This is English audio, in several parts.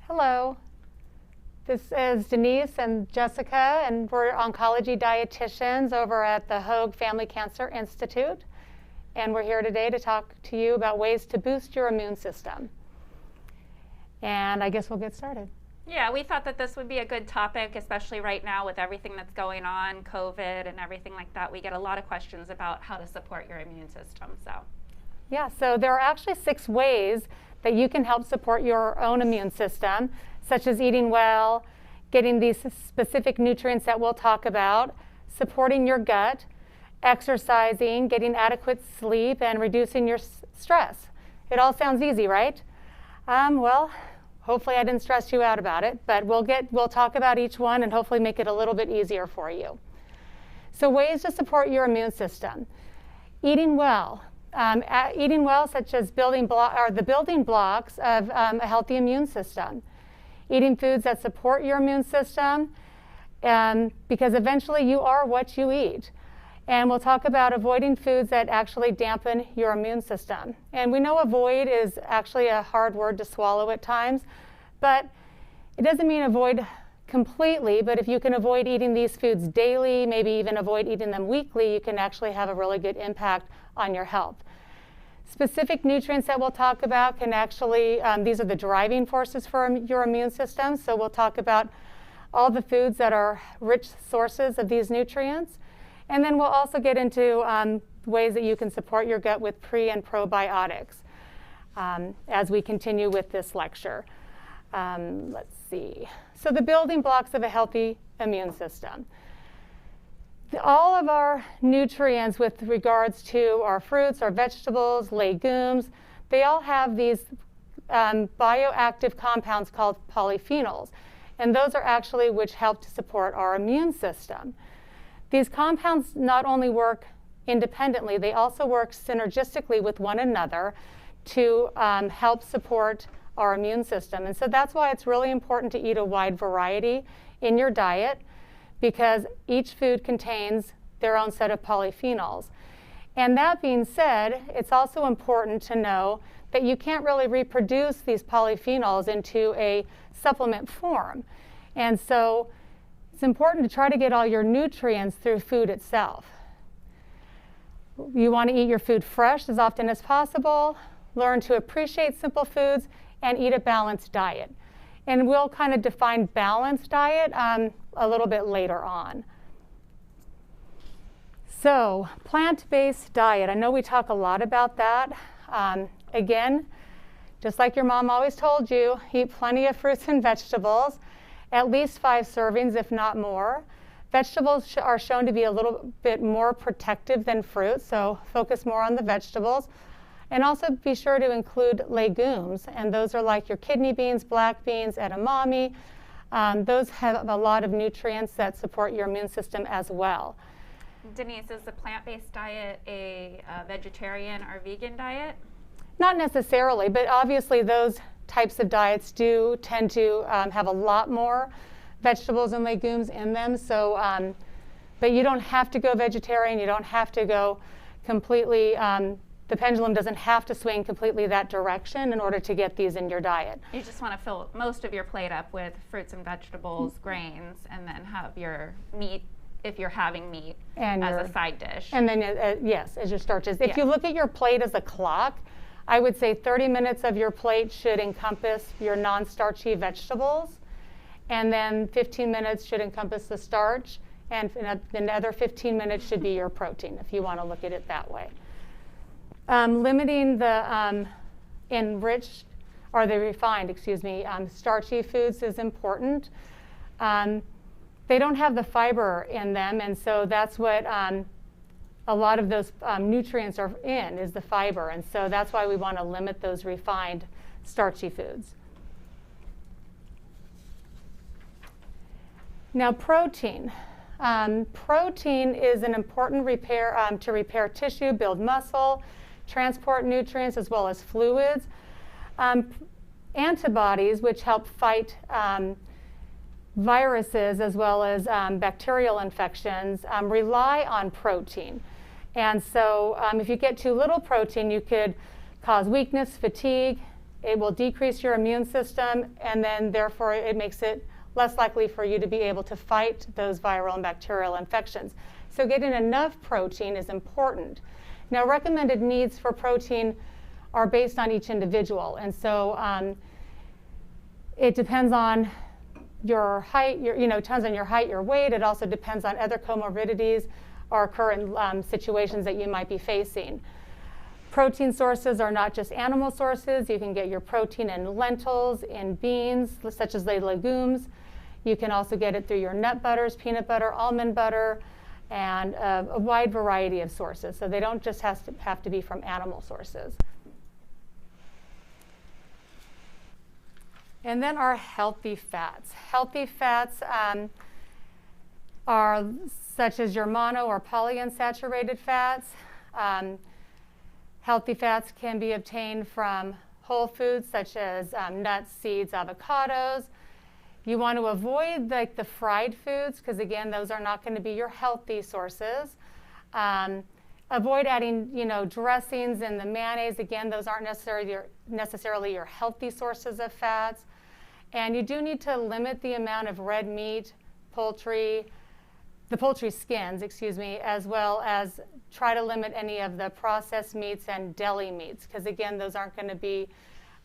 Hello, this is Denise and Jessica, and we're oncology dietitians over at the Hoag Family Cancer Institute. And we're here today to talk to you about ways to boost your immune system. And I guess we'll get started. Yeah, we thought that this would be a good topic, especially right now with everything that's going on, COVID and everything like that. We get a lot of questions about how to support your immune system. So there are actually 6 ways that you can help support your own immune system, such as eating well, getting these specific nutrients that we'll talk about, supporting your gut, exercising, getting adequate sleep, and reducing your stress. It all sounds easy, right? Well, hopefully I didn't stress you out about it, but we'll talk about each one and hopefully make it a little bit easier for you. So ways to support your immune system. Eating well. Eating well, such as the building blocks of a healthy immune system. Eating foods that support your immune system, because eventually you are what you eat. And we'll talk about avoiding foods that actually dampen your immune system. And we know avoid is actually a hard word to swallow at times, but it doesn't mean avoid completely, but if you can avoid eating these foods daily, maybe even avoid eating them weekly, you can actually have a really good impact on your health. Specific nutrients that we'll talk about can actually, these are the driving forces for your immune system, so we'll talk about all the foods that are rich sources of these nutrients. And then we'll also get into ways that you can support your gut with pre and probiotics as we continue with this lecture. Let's see. So the building blocks of a healthy immune system. All of our nutrients with regards to our fruits, our vegetables, legumes, they all have these bioactive compounds called polyphenols. And those are actually which help to support our immune system. These compounds not only work independently, they also work synergistically with one another to help support our immune system. And so that's why it's really important to eat a wide variety in your diet, because each food contains their own set of polyphenols. And that being said, it's also important to know that you can't really reproduce these polyphenols into a supplement form. And so it's important to try to get all your nutrients through food itself. You want to eat your food fresh as often as possible, learn to appreciate simple foods, and eat a balanced diet. And we'll kind of define balanced diet a little bit later on. So, plant-based diet. I know we talk a lot about that. Again, just like your mom always told you, eat plenty of fruits and vegetables. At least 5 servings, if not more. Vegetables are shown to be a little bit more protective than fruit, so focus more on the vegetables. And also be sure to include legumes, and those are like your kidney beans, black beans, edamame. Those have a lot of nutrients that support your immune system as well. Denise, is the plant-based diet a vegetarian or vegan diet? Not necessarily, but obviously those types of diets do tend to have a lot more vegetables and legumes in them. So, but you don't have to go vegetarian. You don't have to go completely, the pendulum doesn't have to swing completely that direction in order to get these in your diet. You just want to fill most of your plate up with fruits and vegetables, grains, and then have your meat, if you're having meat, and as a side dish. And then, yes, as your starches. If you look at your plate as a clock, I would say 30 minutes of your plate should encompass your non-starchy vegetables, and then 15 minutes should encompass the starch, and another 15 minutes should be your protein, if you want to look at it that way. Limiting the enriched, or the refined, starchy foods is important. They don't have the fiber in them, and so that's what a lot of those nutrients are in, is the fiber. And so that's why we want to limit those refined starchy foods. Now, protein. Protein is an important repair to repair tissue, build muscle, transport nutrients as well as fluids. Antibodies, which help fight viruses as well as bacterial infections, rely on protein. And so if you get too little protein, you could cause weakness, fatigue, It will decrease your immune system, and then therefore it makes it less likely for you to be able to fight those viral and bacterial infections. So getting enough protein is important. Now, recommended needs for protein are based on each individual, and so it depends on your height, depends on your height, your weight. It also depends on other comorbidities or current situations that you might be facing. Protein sources are not just animal sources. You can get your protein in lentils, in beans, such as the legumes. You can also get it through your nut butters, peanut butter, almond butter, and a wide variety of sources. So they don't just have to be from animal sources. And then our healthy fats. Healthy fats are such as your mono or polyunsaturated fats. Healthy fats can be obtained from whole foods such as nuts, seeds, avocados. You want to avoid like the fried foods because again, those are not going to be your healthy sources. Avoid adding, dressings and the mayonnaise. Again, those aren't necessarily your healthy sources of fats. And you do need to limit the amount of red meat, the poultry skins, as well as try to limit any of the processed meats and deli meats, because again, those aren't going to be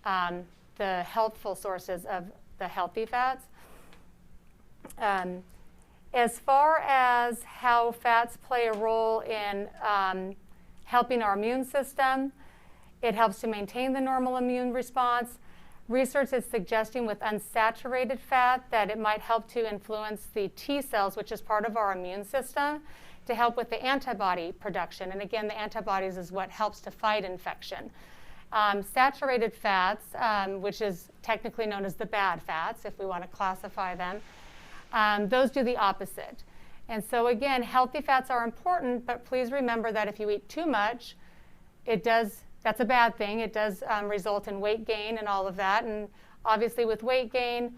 the healthful sources of the healthy fats. As far as how fats play a role in helping our immune system, it helps to maintain the normal immune response. Research is suggesting with unsaturated fat that it might help to influence the T cells, which is part of our immune system, to help with the antibody production. And again, the antibodies is what helps to fight infection. Saturated fats, which is technically known as the bad fats, if we want to classify them, those do the opposite. And so again, healthy fats are important, but please remember that if you eat too much, that's a bad thing. It does result in weight gain and all of that. And obviously with weight gain,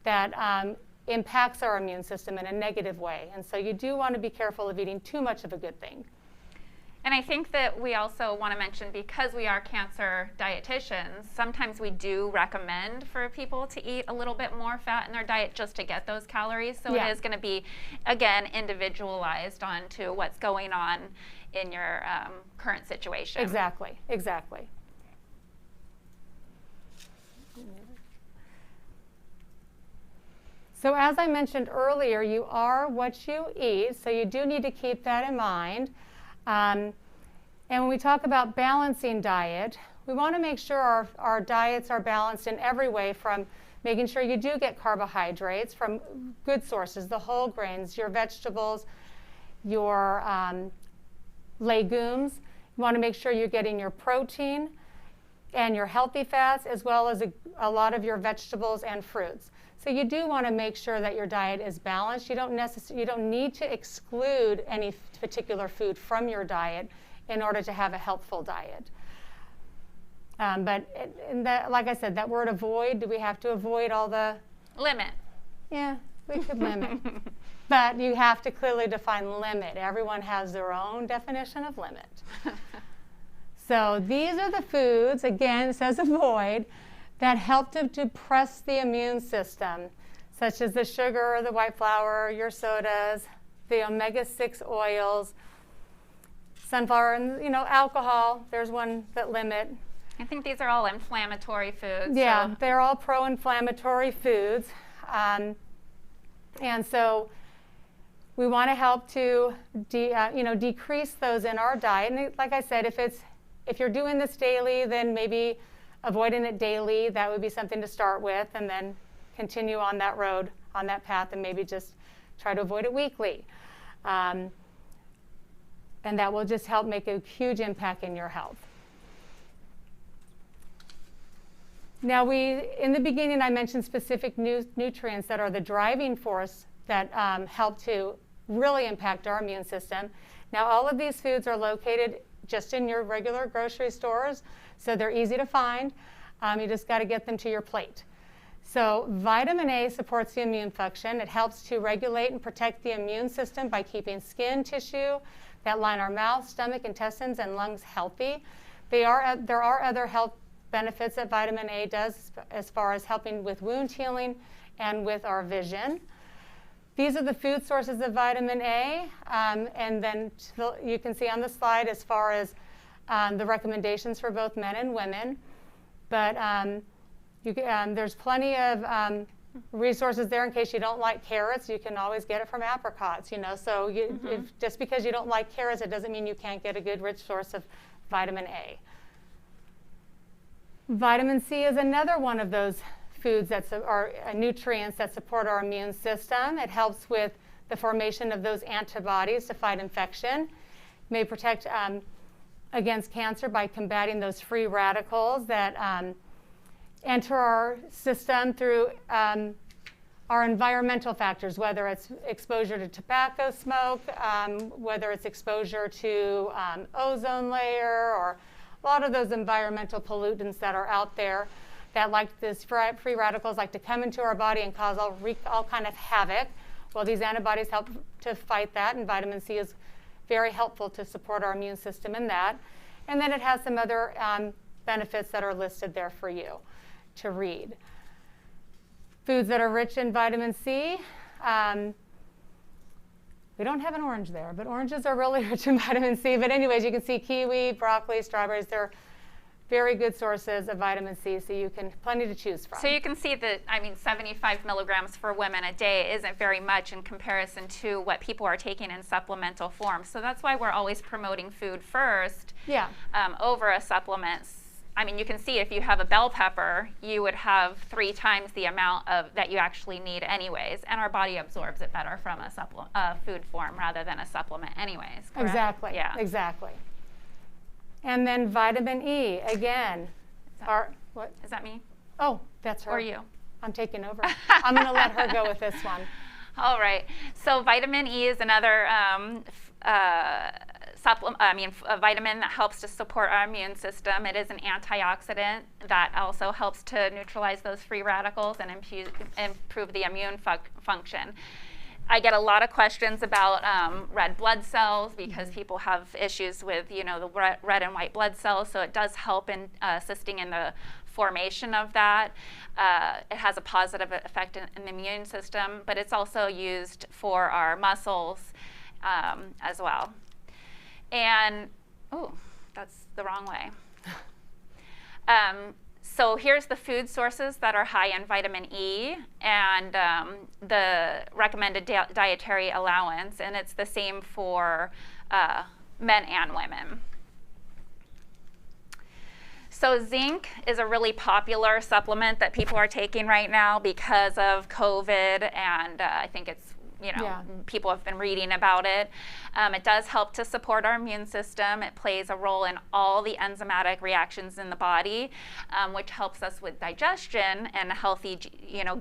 that impacts our immune system in a negative way. And so you do want to be careful of eating too much of a good thing. And I think that we also want to mention, because we are cancer dietitians, sometimes we do recommend for people to eat a little bit more fat in their diet just to get those calories. So Yeah. It is going to be, again, individualized onto what's going on in your current situation. Exactly. So as I mentioned earlier, you are what you eat, so you do need to keep that in mind. And when we talk about balancing diet, we want to make sure our diets are balanced in every way, from making sure you do get carbohydrates from good sources, the whole grains, your vegetables, your legumes. You want to make sure you're getting your protein and your healthy fats, as well as a lot of your vegetables and fruits. So you do want to make sure that your diet is balanced. You don't need to exclude any particular food from your diet in order to have a healthful diet. But like I said, that word avoid, do we have to avoid all the? Limit. Yeah, we could limit. But you have to clearly define limit. Everyone has their own definition of limit. So these are the foods, again, it says avoid, that help to depress the immune system, such as the sugar, the white flour, your sodas, the omega-6 oils, sunflower, and alcohol. There's one that limit. I think these are all inflammatory foods. Yeah, so. They're all pro-inflammatory foods. And so we want to help to decrease those in our diet. And like I said, if you're doing this daily, then maybe avoiding it daily, that would be something to start with, and then continue on that road, on that path, and maybe just try to avoid it weekly. And that will just help make a huge impact in your health. Now, in the beginning, I mentioned specific nutrients that are the driving force that help to really impact our immune system. Now, all of these foods are located just in your regular grocery stores, so they're easy to find. You just got to get them to your plate. So vitamin A supports the immune function. It helps to regulate and protect the immune system by keeping skin tissue that line our mouth, stomach, intestines, and lungs healthy. There are other benefits that vitamin A does as far as helping with wound healing and with our vision. These are the food sources of vitamin A, and then you can see on the slide as far as the recommendations for both men and women. But there's plenty of resources there in case you don't like carrots. You can always get it from apricots, you know. So just because you don't like carrots, it doesn't mean you can't get a good rich source of vitamin A. Vitamin C is another one of those foods or nutrients that support our immune system. It helps with the formation of those antibodies to fight infection. May protect against cancer by combating those free radicals that enter our system through our environmental factors, whether it's exposure to tobacco smoke, whether it's exposure to ozone layer, or a lot of those environmental pollutants that are out there that free radicals like to come into our body and cause all kind of havoc. Well, these antibodies help to fight that, and vitamin C is very helpful to support our immune system in that. And then it has some other benefits that are listed there for you to read. Foods that are rich in vitamin C. We don't have an orange there, but oranges are really rich in vitamin C. But anyways, you can see kiwi, broccoli, strawberries. They're very good sources of vitamin C, so you can plenty to choose from. So you can see that, 75 milligrams for women a day isn't very much in comparison to what people are taking in supplemental form. So that's why we're always promoting food first over a supplement. You can see if you have a bell pepper, you would have 3 times the amount that you actually need anyways, and our body absorbs it better from a food form rather than a supplement anyways, correct? Exactly, yeah. Exactly. And then vitamin E, again. What? Is that me? Oh, that's her. Or you? I'm taking over. I'm going to let her go with this one. All right. So vitamin E is another a vitamin that helps to support our immune system. It is an antioxidant that also helps to neutralize those free radicals and improve the immune function. I get a lot of questions about red blood cells because people have issues with, the red and white blood cells. So it does help in assisting in the formation of that. It has a positive effect in the immune system, but it's also used for our muscles as well. And, that's the wrong way. So here's the food sources that are high in vitamin E and the recommended dietary allowance, and it's the same for men and women. So zinc is a really popular supplement that people are taking right now because of COVID, and I think it's people have been reading about it. It does help to support our immune system. It plays a role in all the enzymatic reactions in the body, which helps us with digestion, and a healthy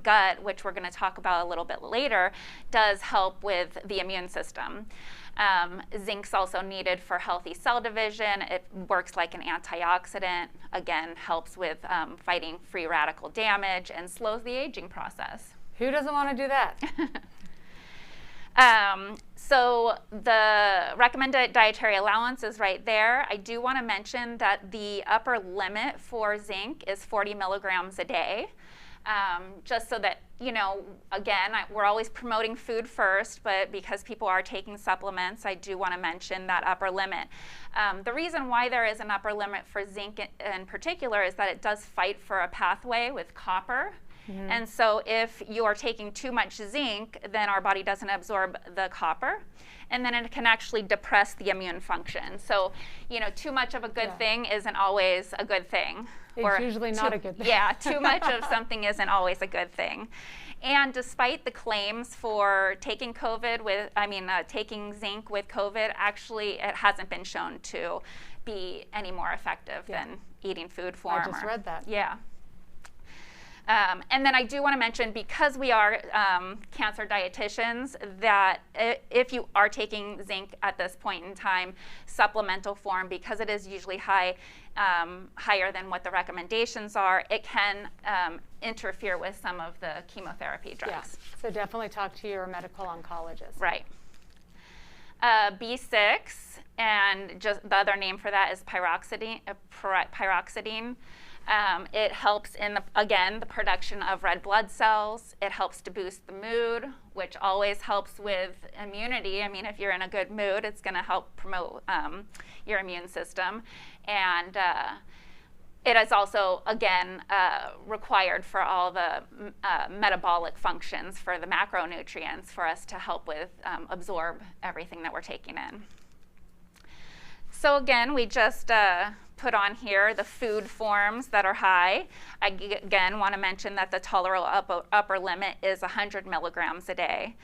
gut, which we're going to talk about a little bit later, does help with the immune system. Zinc's also needed for healthy cell division. It works like an antioxidant, again, helps with fighting free radical damage and slows the aging process. Who doesn't want to do that? So the recommended dietary allowance is right there. I do want to mention that the upper limit for zinc is 40 milligrams a day. Just so that, again, we're always promoting food first, but because people are taking supplements, I do want to mention that upper limit. The reason why there is an upper limit for zinc in particular is that it does fight for a pathway with copper. Mm-hmm. And so if you are taking too much zinc, then our body doesn't absorb the copper, and then it can actually depress the immune function. So, too much of a good thing isn't always a good thing. It's usually not a good thing. Yeah, too much of something isn't always a good thing. And despite the claims for taking taking zinc with COVID, actually it hasn't been shown to be any more effective than eating food form. I just read that. Yeah. And then I do want to mention, because we are cancer dietitians, that if you are taking zinc at this point in time, supplemental form, because it is usually higher than what the recommendations are, it can interfere with some of the chemotherapy drugs. Yeah. So definitely talk to your medical oncologist. Right. B6, and just the other name for that is pyroxidine. It helps in, again, the production of red blood cells. It helps to boost the mood, which always helps with immunity. I mean, if you're in a good mood, it's going to help promote your immune system. And it is also, again, required for all the metabolic functions for the macronutrients for us to help with absorb everything that we're taking in. So again, we just put on here the food forms that are high. I again want to mention that the tolerable upper limit is 100 milligrams a day.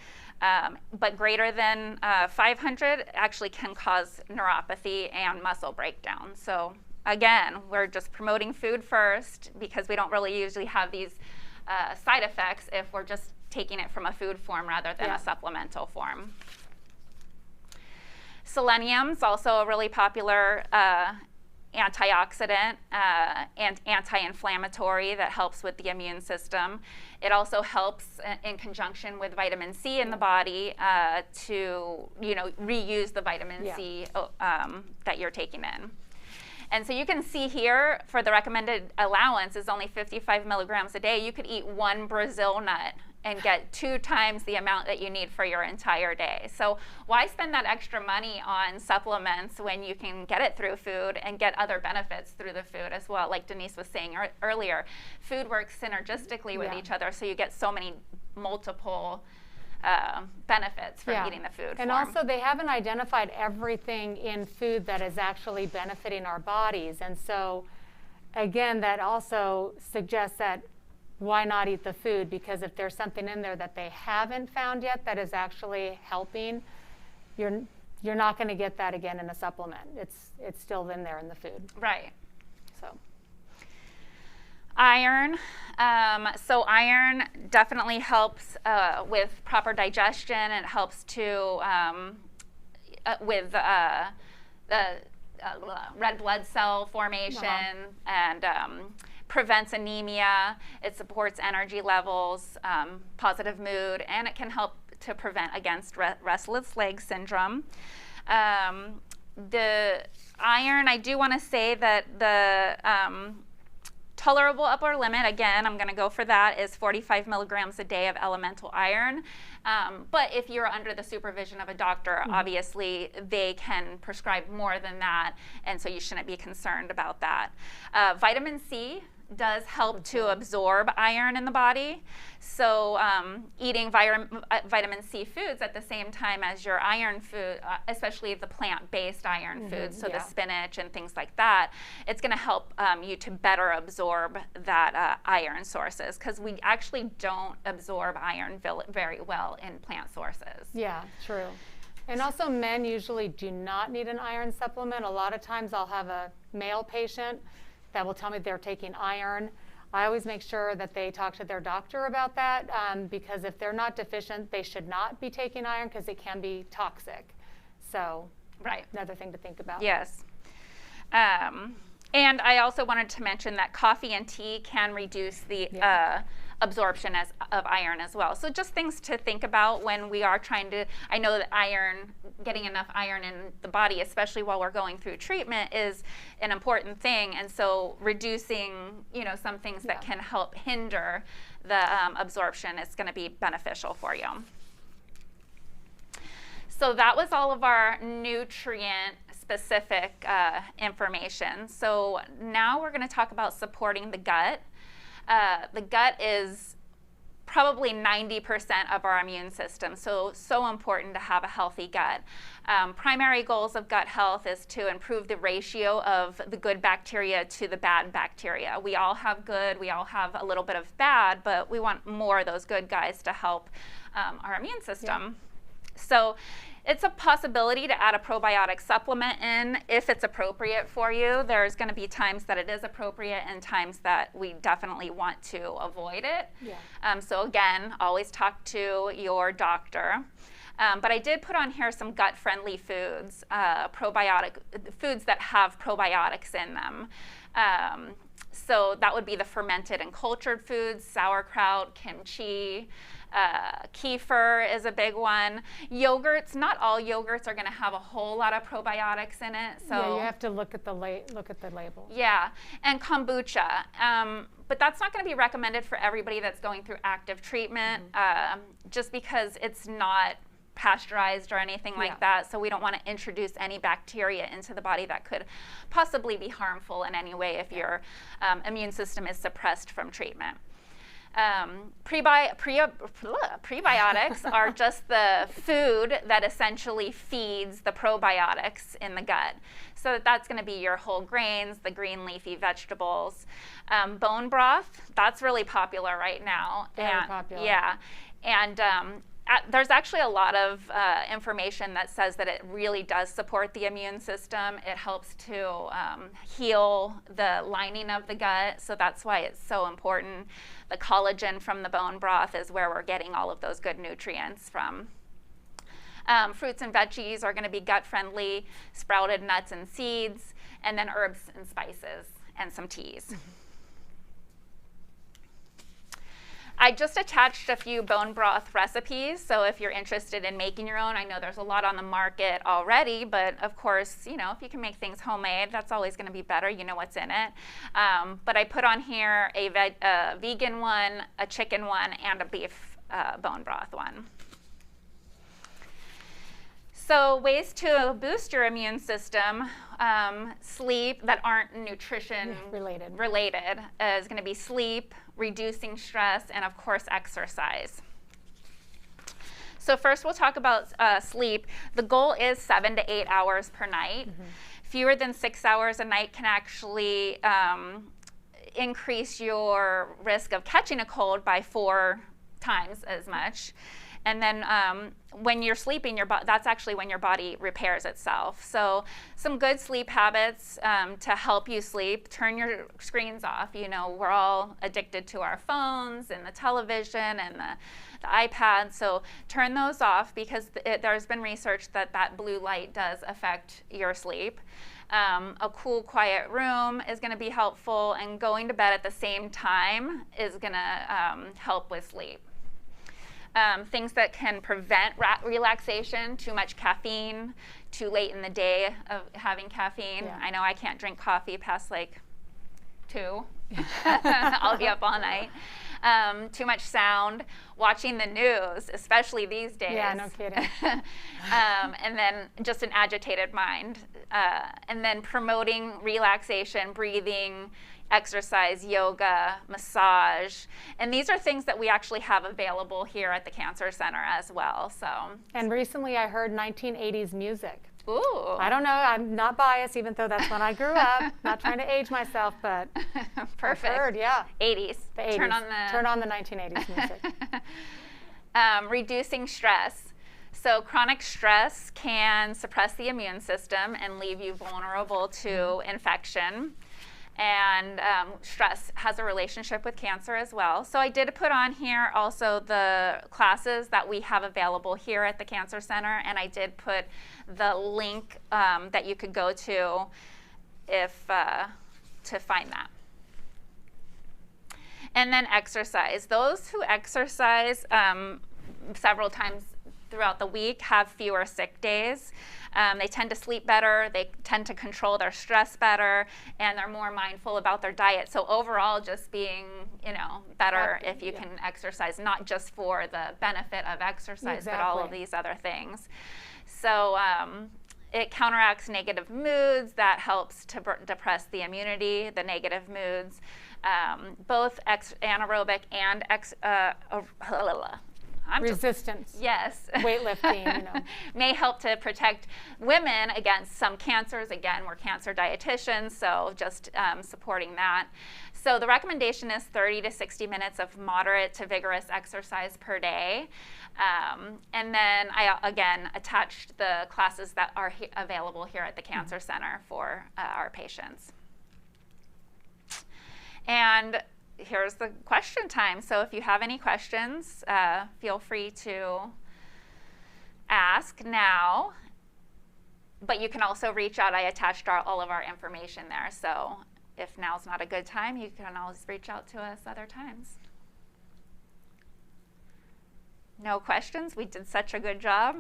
But greater than 500 actually can cause neuropathy and muscle breakdown. So again, we're just promoting food first because we don't really usually have these side effects if we're just taking it from a food form rather than a supplemental form. Selenium is also a really popular antioxidant and anti-inflammatory that helps with the immune system. It also helps in conjunction with vitamin C in the body to reuse the vitamin C that you're taking in. And so you can see here for the recommended allowance is only 55 milligrams a day. You could eat one Brazil nut and get 2 times the amount that you need for your entire day. So why spend that extra money on supplements when you can get it through food and get other benefits through the food as well? Like Denise was saying earlier, food works synergistically with each other, so you get so many multiple benefits from eating the food and form. also they haven't identified everything in food that is actually benefiting our bodies. And so again, that also suggests that why not eat the food? Because if there's something in there that they haven't found yet that is actually helping, you're not going to get that again in a supplement. It's still in there in the food. Right. So iron. So iron definitely helps with proper digestion. It helps to with the red blood cell formation and prevents anemia. It supports energy levels, positive mood, and it can help to prevent against restless leg syndrome. The iron, I do want to say that the tolerable upper limit, again, I'm going to go for that, is 45 milligrams a day of elemental iron. But if you're under the supervision of a doctor, obviously they can prescribe more than that, and so you shouldn't be concerned about that. Vitamin C does help to absorb iron in the body. So eating vitamin C foods at the same time as your iron food, especially the plant-based iron foods, so the spinach and things like that, it's going to help you to better absorb that iron sources, because we actually don't absorb iron very well in plant sources. Yeah, true. And also men usually do not need an iron supplement. A lot of times I'll have a male patient that will tell me they're taking iron. I always make sure that they talk to their doctor about that because if they're not deficient, they should not be taking iron because it can be toxic. So another thing to think about. Yes. And I also wanted to mention that coffee and tea can reduce the absorption of iron as well. So just things to think about when we are trying to, I know that getting enough iron in the body, especially while we're going through treatment, is an important thing. And so reducing, some things that can help hinder the absorption is going to be beneficial for you. So that was all of our nutrient specific information. So now we're going to talk about supporting the gut. The gut is probably 90% of our immune system, so important to have a healthy gut. Primary goals of gut health is to improve the ratio of the good bacteria to the bad bacteria. We all have good, we all have a little bit of bad, but we want more of those good guys to help our immune system. So it's a possibility to add a probiotic supplement in if it's appropriate for you. There's going to be times that it is appropriate and times that we definitely want to avoid it. So again, always talk to your doctor. But I did put on here some gut-friendly foods, foods that have probiotics in them. So that would be the fermented and cultured foods, sauerkraut, kimchi, Kefir is a big one. Yogurts, not all yogurts are going to have a whole lot of probiotics in it. So yeah, you have to look at the label. Yeah, and kombucha. But that's not going to be recommended for everybody that's going through active treatment, just because it's not pasteurized or anything like that. So we don't want to introduce any bacteria into the body that could possibly be harmful in any way if your immune system is suppressed from treatment. Prebiotics are just the food that essentially feeds the probiotics in the gut. So that's going to be your whole grains, the green leafy vegetables. Bone broth, that's really popular right now. Very popular. Yeah. And there's actually a lot of information that says that it really does support the immune system. It helps to heal the lining of the gut, so that's why it's so important. The collagen from the bone broth is where we're getting all of those good nutrients from. Fruits and veggies are going to be gut-friendly, sprouted nuts and seeds, and then herbs and spices, and some teas. I just attached a few bone broth recipes, so if you're interested in making your own, I know there's a lot on the market already, but of course, you know, if you can make things homemade, that's always going to be better. You know what's in it. But I put on here a vegan one, a chicken one, and a beef bone broth one. So ways to boost your immune system, sleep that aren't nutrition related is going to be sleep, reducing stress, and of course exercise. So first we'll talk about sleep. The goal is 7 to 8 hours per night. Fewer than 6 hours a night can actually increase your risk of catching a cold by 4 times as much. And then when you're sleeping, that's actually when your body repairs itself. So some good sleep habits to help you sleep: turn your screens off. You know, we're all addicted to our phones and the television and the iPad. So turn those off, because there's been research that blue light does affect your sleep. A cool, quiet room is going to be helpful, and going to bed at the same time is going to help with sleep. Things that can prevent relaxation: too much caffeine, too late in the day of having caffeine. I know I can't drink coffee past like 2. I'll be up all night. Too much sound, watching the news, especially these days. Yeah, no kidding. And then just an agitated mind. And then promoting relaxation, breathing, exercise, yoga, massage. And these are things that we actually have available here at the Cancer Center as well. So. And recently I heard 1980s music. Ooh. I don't know, I'm not biased, even though that's when I grew up. Not trying to age myself, but perfect. I've heard, yeah. 80s. The 80s. Turn on the 1980s music. Reducing stress. So chronic stress can suppress the immune system and leave you vulnerable to infection. And stress has a relationship with cancer as well. So I did put on here also the classes that we have available here at the Cancer Center, and I did put the link that you could go to to find that. And then exercise. Those who exercise several times throughout the week have fewer sick days. They tend to sleep better, they tend to control their stress better, and they're more mindful about their diet. So overall, just being, you know, better if you can exercise, not just for the benefit of exercise, but all of these other things. So it counteracts negative moods. That helps to depress the immunity, the negative moods. Both anaerobic and resistance. Yes. Weightlifting, you know. May help to protect women against some cancers. Again, we're cancer dietitians, so just supporting that. So the recommendation is 30 to 60 minutes of moderate to vigorous exercise per day. And then I, again, attached the classes that are available here at the Cancer Center for our patients. And here's the question time. So if you have any questions, feel free to ask now. But you can also reach out. I attached all of our information there. So if now's not a good time, you can always reach out to us other times. No questions? We did such a good job.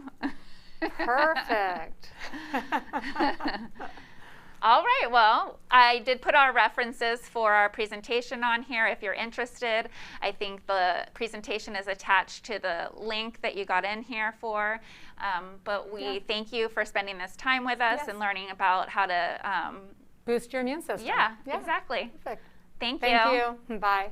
Perfect. All right, well, I did put our references for our presentation on here if you're interested. I think the presentation is attached to the link that you got in here for. But we thank you for spending this time with us and learning about how to boost your immune system. Yeah, exactly. Perfect. Thank you. Thank you. Bye.